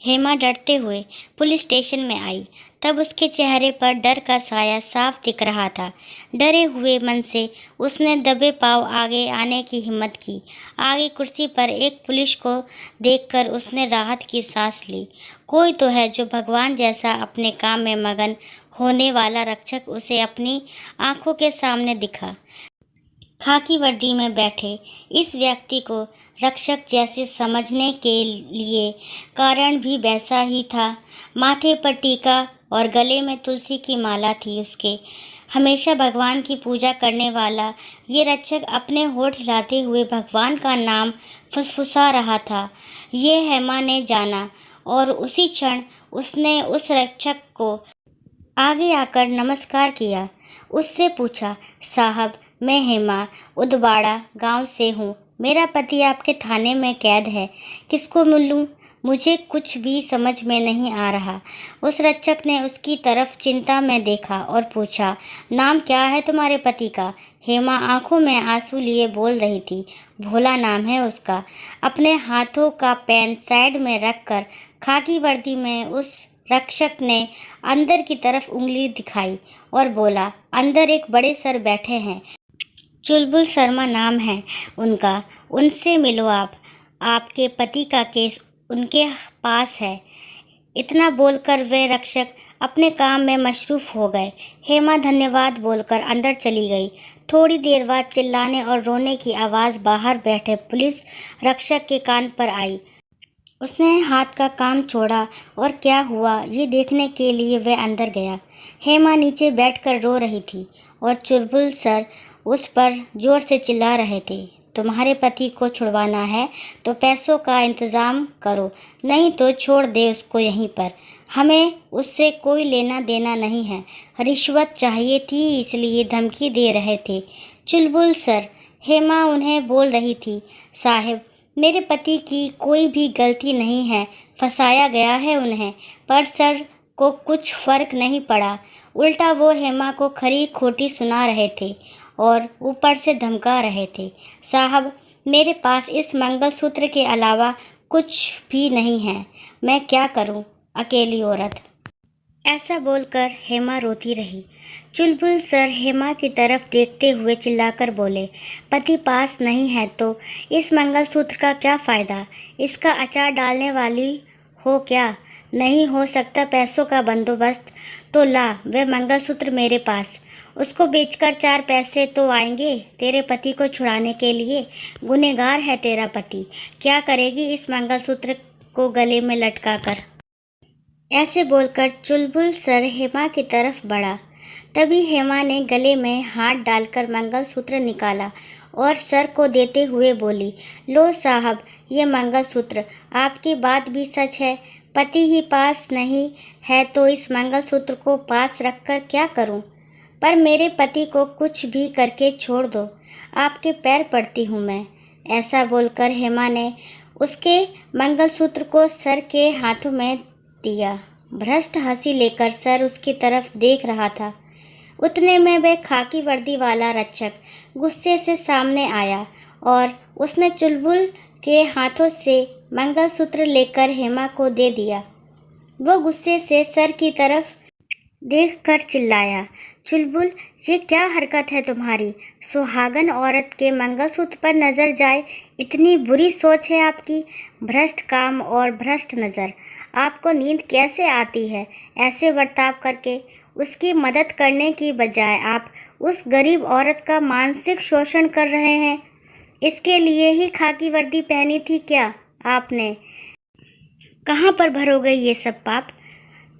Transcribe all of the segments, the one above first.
हेमा डरते हुए police station में आई। तब उसके चेहरे पर डर का साया साफ दिख रहा था। डरे हुए मन से उसने दबे पांव आगे आने की हिम्मत की। आगे कुर्सी पर एक पुलिस को देखकर उसने राहत की सांस ली। कोई तो है जो भगवान जैसा अपने काम में मगन होने वाला रक्षक उसे अपनी आंखों के सामने दिखा। खाकी वर्दी में बैठे इस व्यक्ति को रक्षक जैसे समझने के लिए कारण भी वैसा ही था। माथे पर टीका और गले में तुलसी की माला थी उसके। हमेशा भगवान की पूजा करने वाला ये रक्षक अपने होठ हिलाते हुए भगवान का नाम फुसफुसा रहा था। ये हेमा ने जाना और उसी क्षण उसने उस रक्षक को आगे आकर नमस्कार किया। उससे पूछा, साहब मैं हेमा उदवाड़ा गांव से हूँ। मेरा पति आपके थाने में कैद है। किसको मिलूँ? मुझे कुछ भी समझ में नहीं आ रहा। उस रक्षक ने उसकी तरफ चिंता में देखा और पूछा, नाम क्या है तुम्हारे पति का? हेमा आंखों में आंसू लिए बोल रही थी, भोला नाम है उसका। अपने हाथों का पेन साइड में रखकर खाकी वर्दी में उस रक्षक ने अंदर की तरफ उंगली दिखाई और बोला, अंदर एक बड़े सर बैठे हैं। चुलबुल शर्मा नाम है उनका। उनसे मिलो आप। आपके पति का केस उनके पास है। इतना बोलकर वे रक्षक अपने काम में मशरूफ हो गए। हेमा धन्यवाद बोलकर अंदर चली गई। थोड़ी देर बाद चिल्लाने और रोने की आवाज़ बाहर बैठे पुलिस रक्षक के कान पर आई। उसने हाथ का काम छोड़ा और क्या हुआ ये देखने के लिए वह अंदर गया। हेमा नीचे बैठकर रो रही थी और चुलबुल सर उस पर जोर से चिल्ला रहे थे, तुम्हारे पति को छुड़वाना है तो पैसों का इंतज़ाम करो, नहीं तो छोड़ दे उसको यहीं पर। हमें उससे कोई लेना देना नहीं है। रिश्वत चाहिए थी इसलिए धमकी दे रहे थे। चुलबुल सर, हेमा उन्हें बोल रही थी, साहिब मेरे पति की कोई भी गलती नहीं है, फंसाया गया है उन्हें। पर सर को कुछ फ़र्क नहीं पड़ा। उल्टा वो हेमा को खरी खोटी सुना रहे थे और ऊपर से धमका रहे थे। साहब मेरे पास इस मंगलसूत्र के अलावा कुछ भी नहीं है। मैं क्या करूं, अकेली औरत। ऐसा बोलकर हेमा रोती रही। चुलबुल सर हेमा की तरफ देखते हुए चिल्लाकर बोले, पति पास नहीं है तो इस मंगलसूत्र का क्या फ़ायदा? इसका अचार डालने वाली हो क्या? नहीं हो सकता पैसों का बंदोबस्त? तो ला वह मंगलसूत्र मेरे पास। उसको बेचकर 4 पैसे तो आएंगे तेरे पति को छुड़ाने के लिए। गुनहगार है तेरा पति। क्या करेगी इस मंगलसूत्र को गले में लटका कर? ऐसे बोलकर चुलबुल सर हेमा की तरफ बढ़ा। तभी हेमा ने गले में हाथ डालकर मंगलसूत्र निकाला और सर को देते हुए बोली, लो साहब ये मंगलसूत्र। आपकी बात भी सच है, पति ही पास नहीं है तो इस मंगलसूत्र को पास रखकर क्या करूं? पर मेरे पति को कुछ भी करके छोड़ दो, आपके पैर पड़ती हूँ मैं। ऐसा बोलकर हेमा ने उसके मंगलसूत्र को सर के हाथों में दिया। भ्रष्ट हंसी लेकर सर उसकी तरफ देख रहा था। उतने में वह खाकी वर्दी वाला रक्षक गुस्से से सामने आया और उसने चुलबुल के हाथों से मंगलसूत्र लेकर हेमा को दे दिया। वो गुस्से से सर की तरफ देखकर चिल्लाया, चुलबुल ये क्या हरकत है तुम्हारी? सुहागन औरत के मंगलसूत्र पर नज़र जाए, इतनी बुरी सोच है आपकी। भ्रष्ट काम और भ्रष्ट नज़र। आपको नींद कैसे आती है? ऐसे बर्ताव करके उसकी मदद करने की बजाय आप उस गरीब औरत का मानसिक शोषण कर रहे हैं। इसके लिए ही खाकी वर्दी पहनी थी क्या आपने? कहाँ पर भरोगे ये सब पाप?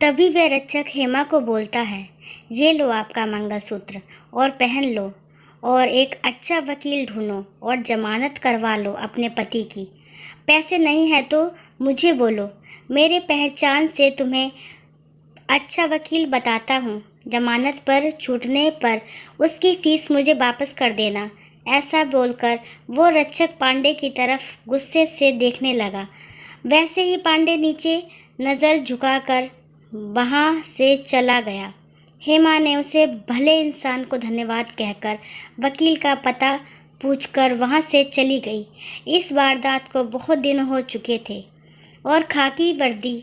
तभी वह रक्षक हेमा को बोलता है, ये लो आपका मंगलसूत्र और पहन लो और एक अच्छा वकील ढूंढो और जमानत करवा लो अपने पति की। पैसे नहीं है तो मुझे बोलो, मेरे पहचान से तुम्हें अच्छा वकील बताता हूँ। जमानत पर छूटने पर उसकी फ़ीस मुझे वापस कर देना। ऐसा बोलकर वो रक्षक पांडे की तरफ गुस्से से देखने लगा। वैसे ही पांडे नीचे नज़र झुकाकर वहाँ से चला गया। हेमा ने उसे भले इंसान को धन्यवाद कहकर वकील का पता पूछकर वहाँ से चली गई। इस वारदात को बहुत दिन हो चुके थे। और खाकी वर्दी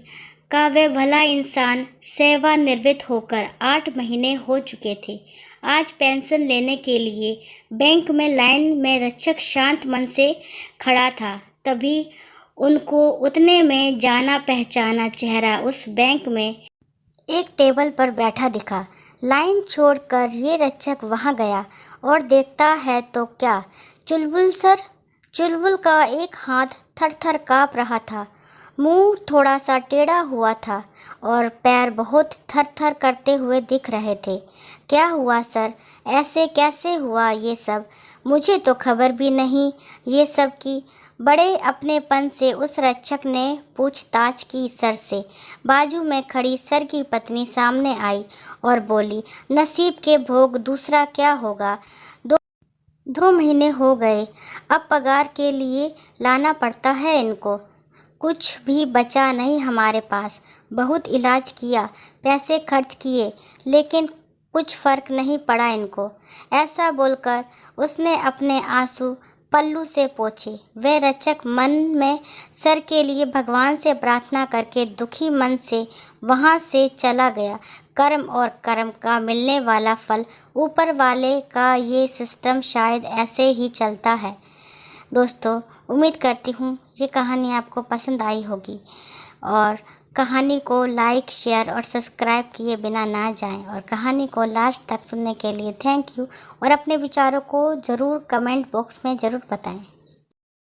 का वह भला इंसान सेवानिवृत्त होकर 8 महीने हो चुके थे। आज पेंशन लेने के लिए बैंक में लाइन में रक्षक शांत मन से खड़ा था। तभी उनको उतने में जाना पहचाना चेहरा उस बैंक में एक टेबल पर बैठा दिखा। लाइन छोड़कर ये रक्षक वहाँ गया और देखता है तो क्या, चुलबुल सर। चुलबुल का एक हाथ थर-थर काँप रहा था, मुंह थोड़ा सा टेढ़ा हुआ था और पैर बहुत थर-थर करते हुए दिख रहे थे। क्या हुआ सर, ऐसे कैसे हुआ ये सब? मुझे तो खबर भी नहीं ये सब की। बड़े अपनेपन से उस रक्षक ने पूछताछ की सर से। बाजू में खड़ी सर की पत्नी सामने आई और बोली, नसीब के भोग, दूसरा क्या होगा। 2 महीने हो गए, अब पगार के लिए लाना पड़ता है इनको। कुछ भी बचा नहीं हमारे पास। बहुत इलाज किया, पैसे खर्च किए, लेकिन कुछ फर्क नहीं पड़ा इनको। ऐसा बोलकर उसने अपने आंसू पल्लू से पोंछे। वह रक्षक मन में सर के लिए भगवान से प्रार्थना करके दुखी मन से वहाँ से चला गया। कर्म और कर्म का मिलने वाला फल, ऊपर वाले का ये सिस्टम शायद ऐसे ही चलता है। दोस्तों, उम्मीद करती हूँ ये कहानी आपको पसंद आई होगी और कहानी को लाइक, शेयर और सब्सक्राइब किए बिना ना जाएं और कहानी को लास्ट तक सुनने के लिए थैंक यू और अपने विचारों को ज़रूर कमेंट बॉक्स में ज़रूर बताएं।